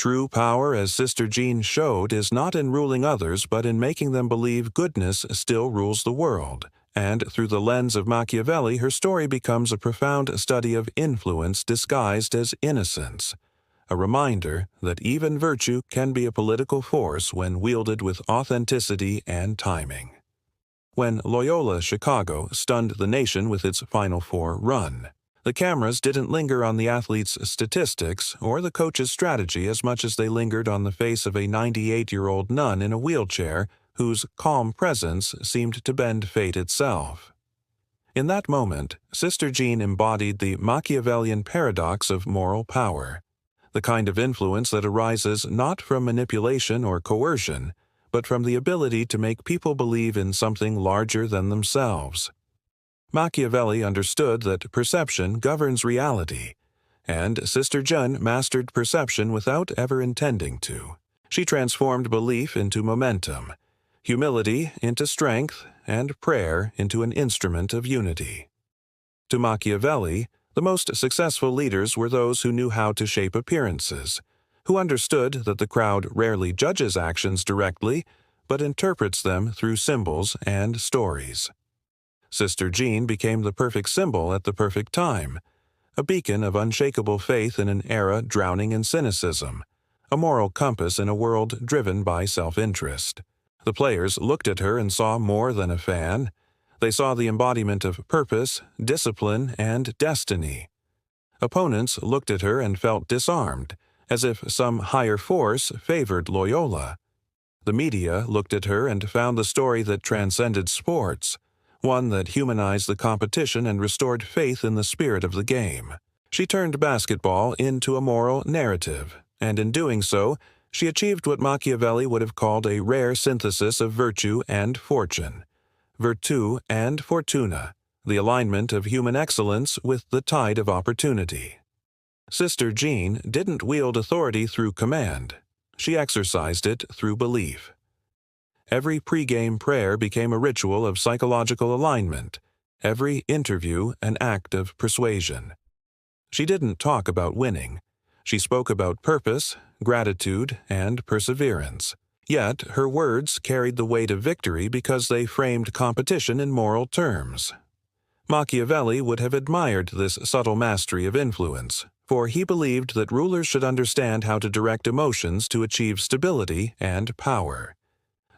True power, as Sister Jean showed, is not in ruling others but in making them believe goodness still rules the world. And through the lens of Machiavelli, her story becomes a profound study of influence disguised as innocence, a reminder that even virtue can be a political force when wielded with authenticity and timing. When Loyola Chicago stunned the nation with its Final Four run, the cameras didn't linger on the athlete's statistics or the coach's strategy as much as they lingered on the face of a 98-year-old nun in a wheelchair whose calm presence seemed to bend fate itself. In that moment, Sister Jean embodied the Machiavellian paradox of moral power, the kind of influence that arises not from manipulation or coercion, but from the ability to make people believe in something larger than themselves. Machiavelli understood that perception governs reality, and Sister Jean mastered perception without ever intending to. She transformed belief into momentum, humility into strength, and prayer into an instrument of unity. To Machiavelli, the most successful leaders were those who knew how to shape appearances, who understood that the crowd rarely judges actions directly, but interprets them through symbols and stories. Sister Jean became the perfect symbol at the perfect time, a beacon of unshakable faith in an era drowning in cynicism, a moral compass in a world driven by self-interest. The players looked at her and saw more than a fan. They saw the embodiment of purpose, discipline, and destiny. Opponents looked at her and felt disarmed, as if some higher force favored Loyola. The media looked at her and found the story that transcended sports, one that humanized the competition and restored faith in the spirit of the game. She turned basketball into a moral narrative, and in doing so, she achieved what Machiavelli would have called a rare synthesis of virtue and fortune, virtu and fortuna, the alignment of human excellence with the tide of opportunity. Sister Jean didn't wield authority through command. She exercised it through belief. Every pre-game prayer became a ritual of psychological alignment, every interview an act of persuasion. She didn't talk about winning. She spoke about purpose, gratitude, and perseverance. Yet her words carried the weight of victory because they framed competition in moral terms. Machiavelli would have admired this subtle mastery of influence, for he believed that rulers should understand how to direct emotions to achieve stability and power.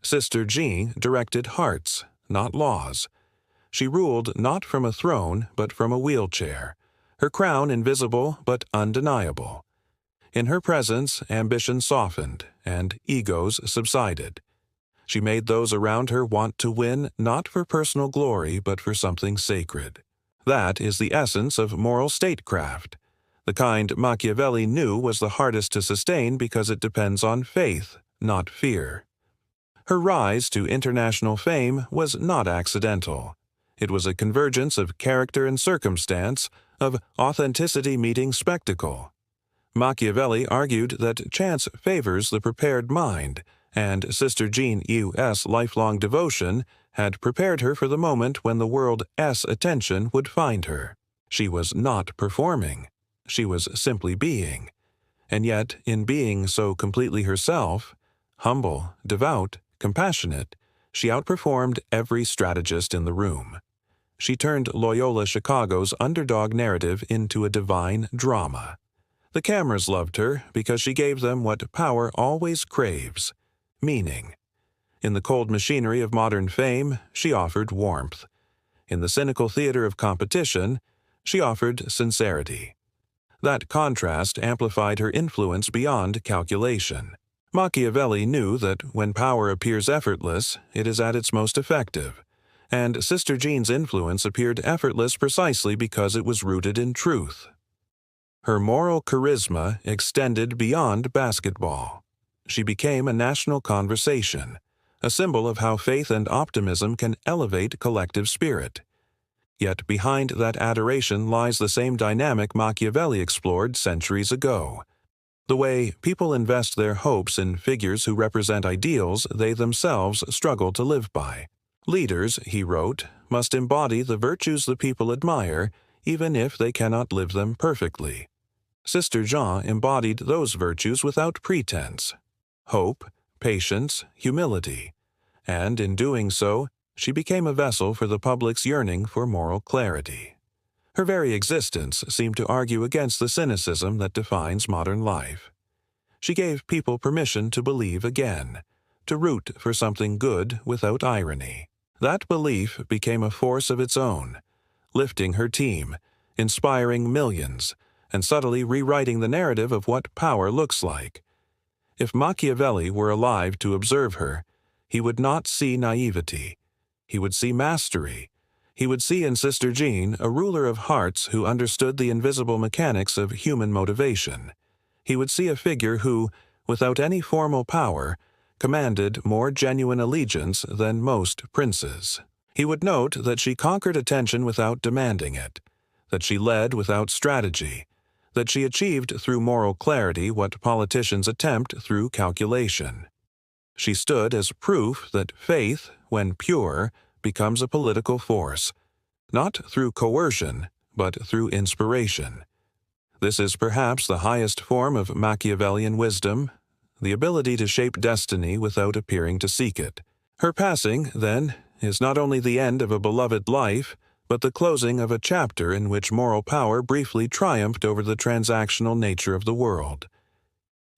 Sister Jean directed hearts, not laws. She ruled not from a throne, but from a wheelchair, her crown invisible but undeniable. In her presence, ambition softened, and egos subsided. She made those around her want to win not for personal glory, but for something sacred. That is the essence of moral statecraft, the kind Machiavelli knew was the hardest to sustain because it depends on faith, not fear. Her rise to international fame was not accidental. It was a convergence of character and circumstance, of authenticity meeting spectacle. Machiavelli argued that chance favors the prepared mind, and Sister Jean's lifelong devotion had prepared her for the moment when the world's attention would find her. She was not performing. She was simply being. And yet, in being so completely herself, humble, devout, compassionate, she outperformed every strategist in the room. She turned Loyola Chicago's underdog narrative into a divine drama. The cameras loved her because she gave them what power always craves: meaning. In the cold machinery of modern fame, she offered warmth. In the cynical theater of competition, she offered sincerity. That contrast amplified her influence beyond calculation. Machiavelli knew that when power appears effortless, it is at its most effective, and Sister Jean's influence appeared effortless precisely because it was rooted in truth. Her moral charisma extended beyond basketball. She became a national conversation, a symbol of how faith and optimism can elevate collective spirit. Yet behind that adoration lies the same dynamic Machiavelli explored centuries ago: the way people invest their hopes in figures who represent ideals they themselves struggle to live by. Leaders, he wrote, must embody the virtues the people admire, even if they cannot live them perfectly. Sister Jean embodied those virtues without pretense: hope, patience, humility, and in doing so, she became a vessel for the public's yearning for moral clarity. Her very existence seemed to argue against the cynicism that defines modern life. She gave people permission to believe again, to root for something good without irony. That belief became a force of its own, lifting her team, inspiring millions, and subtly rewriting the narrative of what power looks like. If Machiavelli were alive to observe her, he would not see naivety. He would see mastery. He would see in Sister Jean a ruler of hearts who understood the invisible mechanics of human motivation. He would see a figure who, without any formal power, commanded more genuine allegiance than most princes. He would note that she conquered attention without demanding it, that she led without strategy, that she achieved through moral clarity what politicians attempt through calculation. She stood as proof that faith, when pure, becomes a political force, not through coercion, but through inspiration. This is perhaps the highest form of Machiavellian wisdom, the ability to shape destiny without appearing to seek it. Her passing, then, is not only the end of a beloved life, but the closing of a chapter in which moral power briefly triumphed over the transactional nature of the world.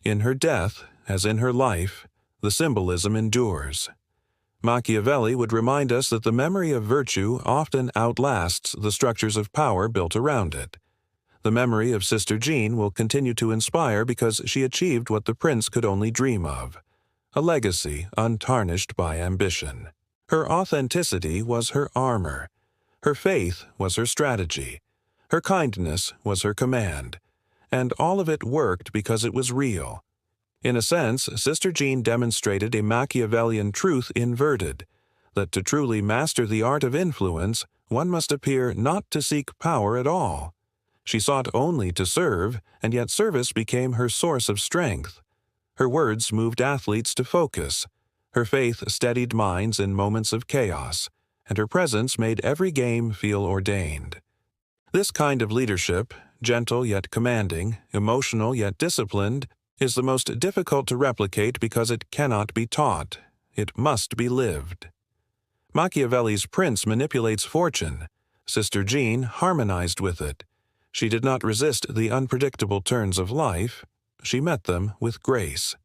In her death, as in her life, the symbolism endures. Machiavelli would remind us that the memory of virtue often outlasts the structures of power built around it. The memory of Sister Jean will continue to inspire because she achieved what the prince could only dream of: a legacy untarnished by ambition. Her authenticity was her armor. Her faith was her strategy. Her kindness was her command. And all of it worked because it was real. In a sense, Sister Jean demonstrated a Machiavellian truth inverted, that to truly master the art of influence, one must appear not to seek power at all. She sought only to serve, and yet service became her source of strength. Her words moved athletes to focus. Her faith steadied minds in moments of chaos, and her presence made every game feel ordained. This kind of leadership, gentle yet commanding, emotional yet disciplined, is the most difficult to replicate because it cannot be taught. It must be lived. Machiavelli's prince manipulates fortune. Sister Jean harmonized with it. She did not resist the unpredictable turns of life. She met them with grace.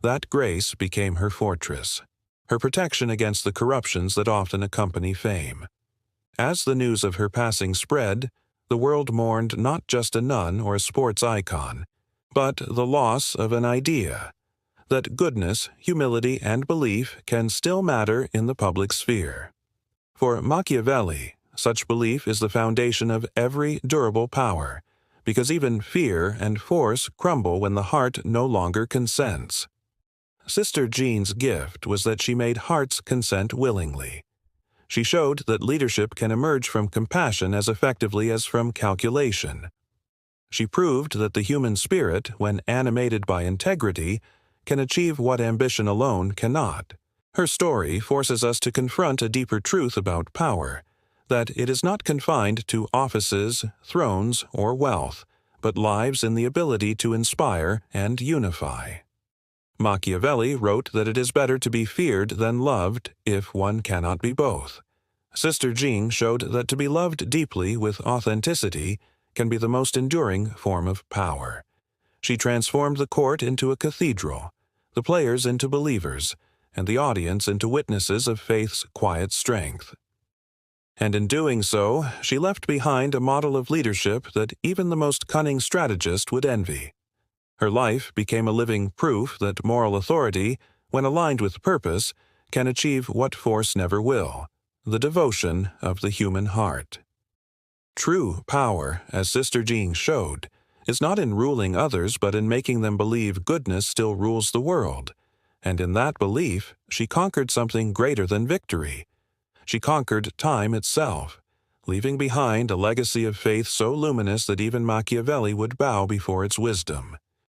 That grace became her fortress, her protection against the corruptions that often accompany fame. As the news of her passing spread, the world mourned not just a nun or a sports icon, but the loss of an idea, that goodness, humility, and belief can still matter in the public sphere. For Machiavelli, such belief is the foundation of every durable power, because even fear and force crumble when the heart no longer consents. Sister Jean's gift was that she made hearts consent willingly. She showed that leadership can emerge from compassion as effectively as from calculation. She proved that the human spirit, when animated by integrity, can achieve what ambition alone cannot. Her story forces us to confront a deeper truth about power, that it is not confined to offices, thrones, or wealth, but lives in the ability to inspire and unify. Machiavelli wrote that it is better to be feared than loved if one cannot be both. Sister Jean showed that to be loved deeply with authenticity can be the most enduring form of power. She transformed the court into a cathedral, the players into believers, and the audience into witnesses of faith's quiet strength. And in doing so, she left behind a model of leadership that even the most cunning strategist would envy. Her life became a living proof that moral authority, when aligned with purpose, can achieve what force never will: the devotion of the human heart. True power, as Sister Jean showed, is not in ruling others but in making them believe goodness still rules the world, and in that belief she conquered something greater than victory. She conquered time itself, leaving behind a legacy of faith so luminous that even Machiavelli would bow before its wisdom.